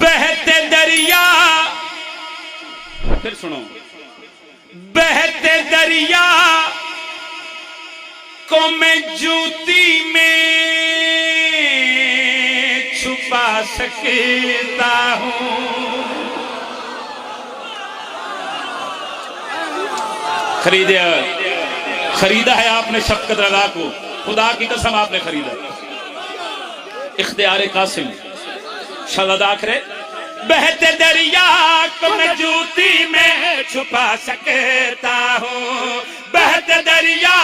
بہتے دریا، پھر سنو، بہتے دریا کو میں جوتی میں چھپا سکتا ہوں. خریدا ہے آپ نے شفقت رضا کو، خدا کی قسم آپ نے خریدا. اختیار قاسم شہزادہ آخرے بہتے دریا کو میں جوتی میں چھپا سکتا ہوں. بہتے دریا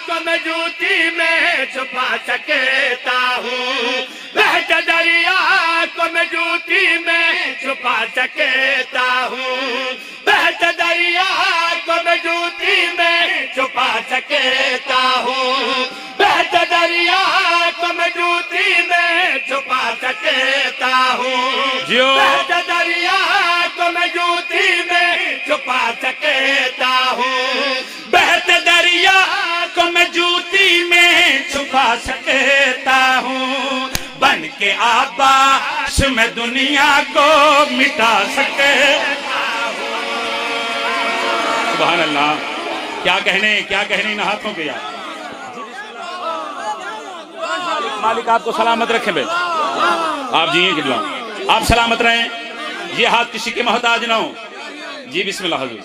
کو میں جوتی میں چھپا سکتا ہوں. بہتے دریا کو میں جوتی میں چھپا سکتا ہوں. بہتے دریا کو میں جوتی میں چھپا سکتا ہوں. بہتے دریا کو میں جوتی میں چھپا سکتا ہوں. بہتے دریا کو میں جوتی میں چھپا سکتا ہوں. بہتے دریا کو میں جوتی میں چھپا سکتا ہوں. بن کے آباش میں دنیا کو مٹا سکتا ہوں. سبحان اللہ. کیا کہنے ان ہاتھوں کے یار. مالک آپ کو سلامت رکھے بے. آپ جی کھلا آپ سلامت رہیں. یہ ہاتھ کسی کے محتاج نہ ہو. جی بسم اللہ حضور.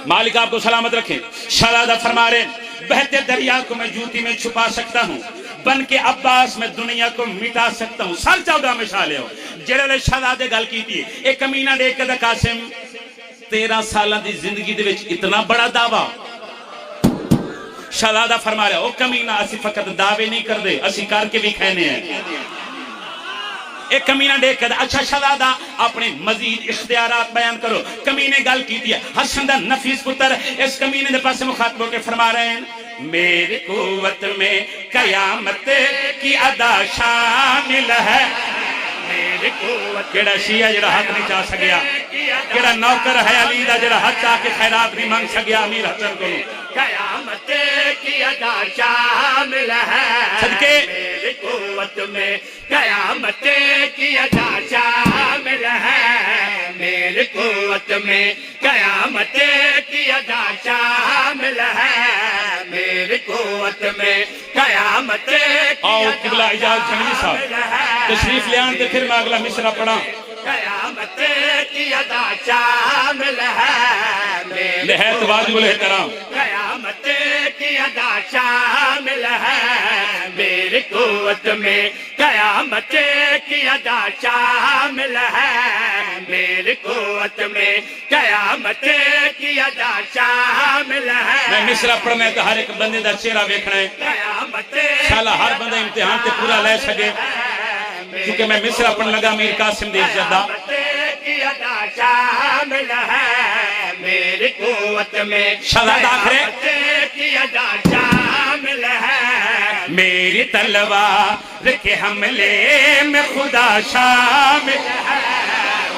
مالک آپ کو سلامت رکھے. شہزادہ فرما رہے بہتے دریا کو میں جوتی میں چھپا سکتا ہوں. بن کے عباس میں دنیا کو مٹا سکتا ہوں. سال 14 میں شاہ لے ہو جڑے شہزادے گل کی تھی. ایک کمینہ دیکھ کے قاسم 13 سالہ دی زندگی دے وچ اتنا بڑا دعویٰ. شہزادہ فرما رہے او کمینہ اسی فقط دعوے نہیں کر دے اسی کر کے بھی کھینے ہیں. ایک کمینہ دیکھ کر اچھا شہزادہ اپنے مزید اختیارات بیان کرو. کمینے گل کی دیا حسن دا نفیس پتر اس کمینے دے پاس مخاطب ہو کے فرما رہے ہیں میری قوت میں قیامت کی ادا شامل ہے. میری قوت کیڑا شیعہ جڑا حق نہیں چاہ سکیا, کیڑا نوکر ہے علی دا جڑا حق چاہ کے خیرات نہیں مانگ سکیا امیر حسن کو. قیامت کی ادا شامل ہے صدقے میری قوت میں قیامت کی ادا شامل ہے. میری قوت میں قیامت کی ادا شامل ہے. میری قوت میں قیامت آؤ قبلہ اجازت جنگی صاحب تشریف لے آن دے پھر میں اگلا مصرع پڑھا. قیامت کی ادا شامل ہے. نہایت واجب الاحترام. قیامت کی ادا شامل ہے. میری قوت میں قیامت کی ادا شامل ہے. میری قوت میں قیامت کی ادا شامل ہے. میں مصرع پڑھنا ہے تو ہر ایک بندے دا چہرہ ویکھنا ہے. قیامت شالا ہر بندہ امتحان تے پورا لے سکے کیونکہ میں مصرع پڑھنے لگا امیر قاسم دی عزت کی ادا شامل ہے. میری قوت میں شہزادہ آخرے کی ادا شامل ہے. میری تلوار کے حملے میں خدا شامل ہے.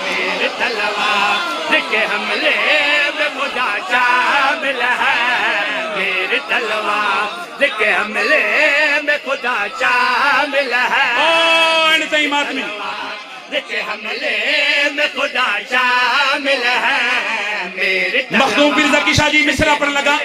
میری تلوار کے حملے میں خدا شامل ہے. میری تلوار کے حملے میں خدا شامل ہے. انتہی ماتمی کے حملے میں خدا شامل ہے. میری مخدوم پیر زکی شاہ جی مصرع پڑھنے لگا.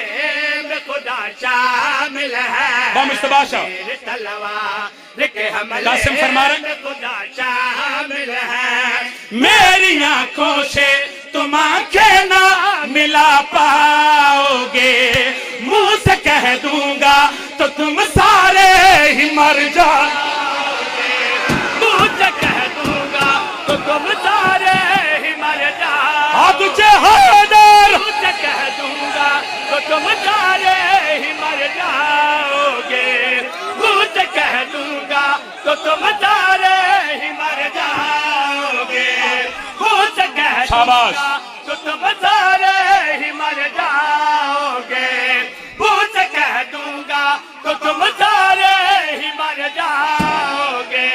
میں خدا شامل ہے. بام استباشا میری تلوار کے حملے قاسم فرما رہے میں خدا شامل ہے. میری آنکھوں سے تم آنکھیں نہ ملا پاؤ گے. منہ سے کہہ دوں گا تو تم سارے ہی مر جاؤ. منہ سے کہہ دوں گا تو تم سارے ہی مر جاؤ. آج حیدر منہ سے کہہ دوں گا تو تم سارے ہی مر جاؤ گے. منہ سے کہہ دوں گا تو تم سارے ہی مر جاؤ گے. منہ سے کہہ دوں شاباش. گا تو تم سارے ہی مر جاؤ گے. منہ سے کہہ دوں گا تو تم سارے ہی مر جاؤ گے.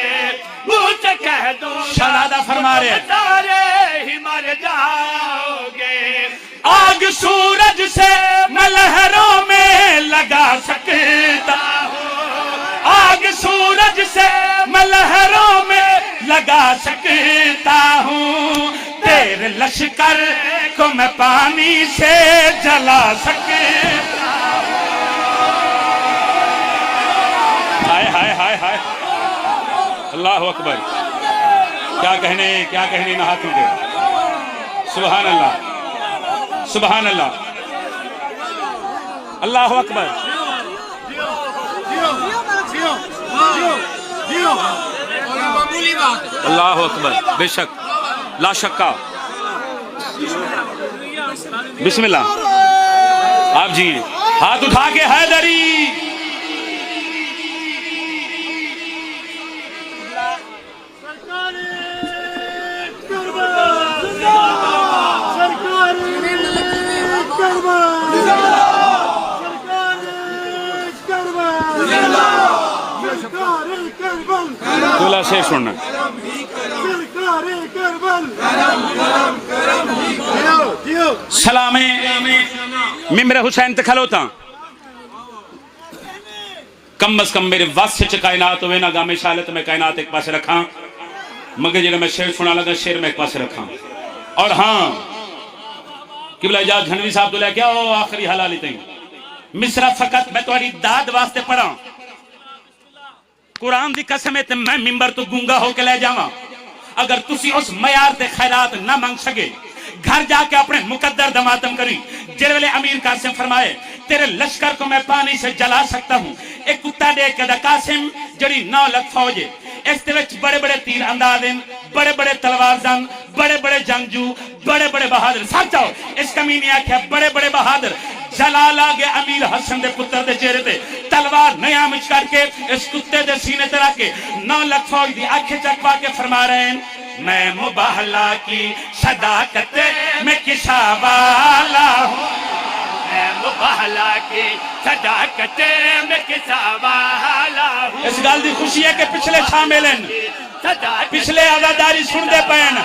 منہ سے کہہ دوں گا شہزادہ فرما رہے ہیں سارے ہی مر جاؤ گے. آگ سورج سے میں لہروں میں لگا سکتا ہوں. آگ سورج سے میں لہروں میں جگا سکتا ہوں، تیرے لشکر کو میں پانی سے جلا سکتا ہوں۔ ہائے ہائے ہائے ہائے، اللہ اکبر، کیا کہنے ان ہاتھوں کے، سبحان اللہ سبحان اللہ، اللہ اکبر۔ اللہ اکبر، بے شک، لا شکا، بسم اللہ، آپ جی ہاتھ اٹھا کے حیدری، دولا سے سننا، سلام ممبر حسین تے کھلوتا، کم از کم میرے واسطے چ کائنات ہوئے نا گا میں شالت میں کائنات ایک پاسے رکھاں، مگر جنہوں میں شیر سنا لگا شیر میں ایک پاسے رکھاں۔ اور ہاں قبلہ اجاز جھنوی صاحب تو لے کیا ہو آخری حلالی تھی مصرہ فقط میں توڑی داد واسطے پڑھا، قرآن دی قسم ہے تے میں ممبر تو گونگا ہو کے لے جاواں، اگر تسی اس معیار تے خیرات نہ مانگ سکے، گھر جا کے اپنے مقدر دماتم کری، جڑے ویلے امیر قاسم فرمائے تیرے لشکر کو میں پانی سے جلا سکتا ہوں، ایک کتا دے کے دا قاسم جڑی 9 لاکھ فوج ہے، اس دے وچ بڑے بڑے تیر انداز ہیں، بڑے بڑے تلوار زن، بڑے بڑے جنگجو، بڑے بڑے بہادر، ساتھ جاؤ اس کمینی آکھیا بڑے بڑے بہادر، جلالا گے امیر حسن دے پتر دے چہرے تے تلوار نیا مچ کر کے اس کتے دے سینے تے رکھ کے 9 لاکھ فوج دی آنکھیں چکوا کے فرما رہے ہیں، میں مباہلا کی صداقت میں کسا والا ہوں، میں مباہلا کی صداقت میں کسا والا ہوں۔ اس گل دی خوشی ہے کہ پچھلے شامل ہیں، پچھلے عزاداری سن دے پین،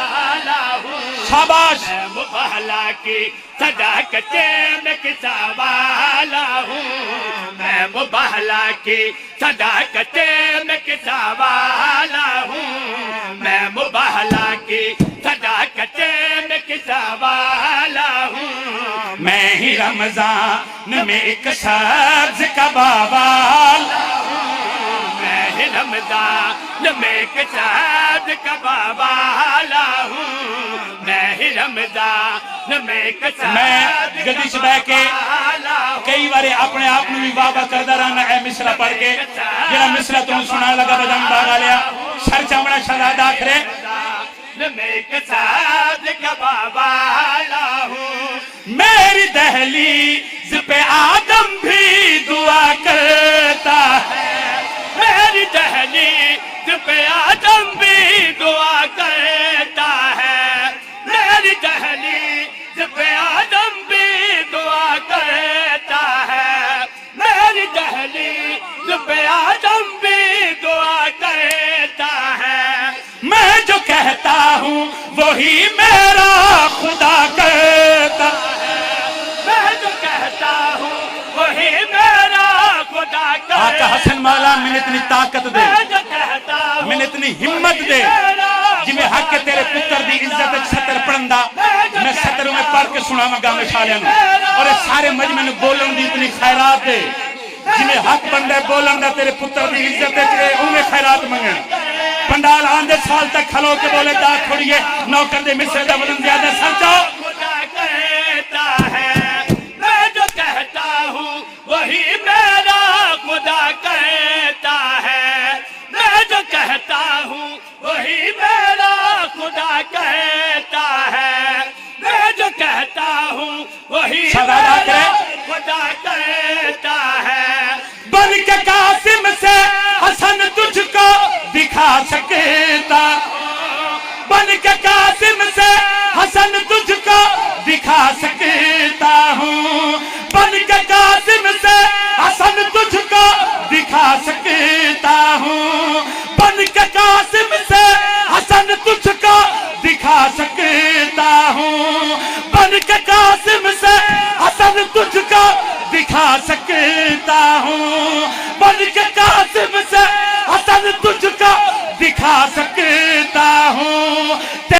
شاباش۔ میں مباہلا کی صداقت میں کسا والا ہوں، میں مباہلا کی صداقت میں کسا والا ہوں، میں مباہلا کی صداقت میں کسا والا ہوں، میں ہی رمضان میں ایک سبز کا باوالا ہوں، میں ہی رمضان میں ایک سبز کا باوالا ہوں، میں ہی رمضان میں ایک سبز کا باوالا ہوں۔ میں گدی بہ کے کئی بارے اپنے آپ بھی بابا کردہ رہنا اے مصرہ پڑھ کے، جنہا مصرہ تم سنا لگا بدن باغا لیا، سر چامڑا شہزادہ آخرے، میں ایک سبز کا باوالا ہوں، میری دہلیز پہ آدم بھی دعا کرتا ہے، میری دہلیز پہ آدم بھی دعا کرتا ہے، میری دہلیز پہ آدم بھی دعا کرتا ہے، میری دہلیز پہ آدم بھی دعا کرتا ہے، میں جو کہتا ہوں وہی میرا خدا کرتا ہے، میں جو کہتا ہوں وہی میرا خدا کرتا ہے۔ آقا حسن مولا میں اتنی طاقت دے، میں اتنی ہمت دے، جی میں حق کے تیرے پتر دی عزت سطر پڑھندا، میں سطروں میں پڑھ کے سنا مگا میں شالیاں اور سارے مجمع میں بولن دی اتنی خیرات دے، جی میں حق بندے بولن دا تیرے پتر دی عزت دے انہیں خیرات منگن۔ پنڈال آندے سال تک کھلو کے بولے دا کھوڑیے نوکر دے مصرے دا وزن زیادہ سر جاؤ۔ خدا کہتا ہے میں جو کہتا ہوں وہی میرا خدا کہتا ہے، میں جو کہتا ہوں وہی میرا خدا کہتا ہے، میں جو کہتا ہوں وہی میرا خدا کہتا ہے، بن کے قاسم سے حسن تجھ کو دکھا سکتا، بن کے قاسم سے حسن تجھ کو دکھا سکتا ہوں، بن کے قاسم سے حسن تجھ کو دکھا سکتا ہوں، بن کے قاسم سے حسن تجھ کو دکھا سکتا ہوں، بن کے قاسم سے حسن تجھ کو دکھا سکتا ہوں، بن کے قاسم سے حسن تجھ کو دکھا سکتا ہوں۔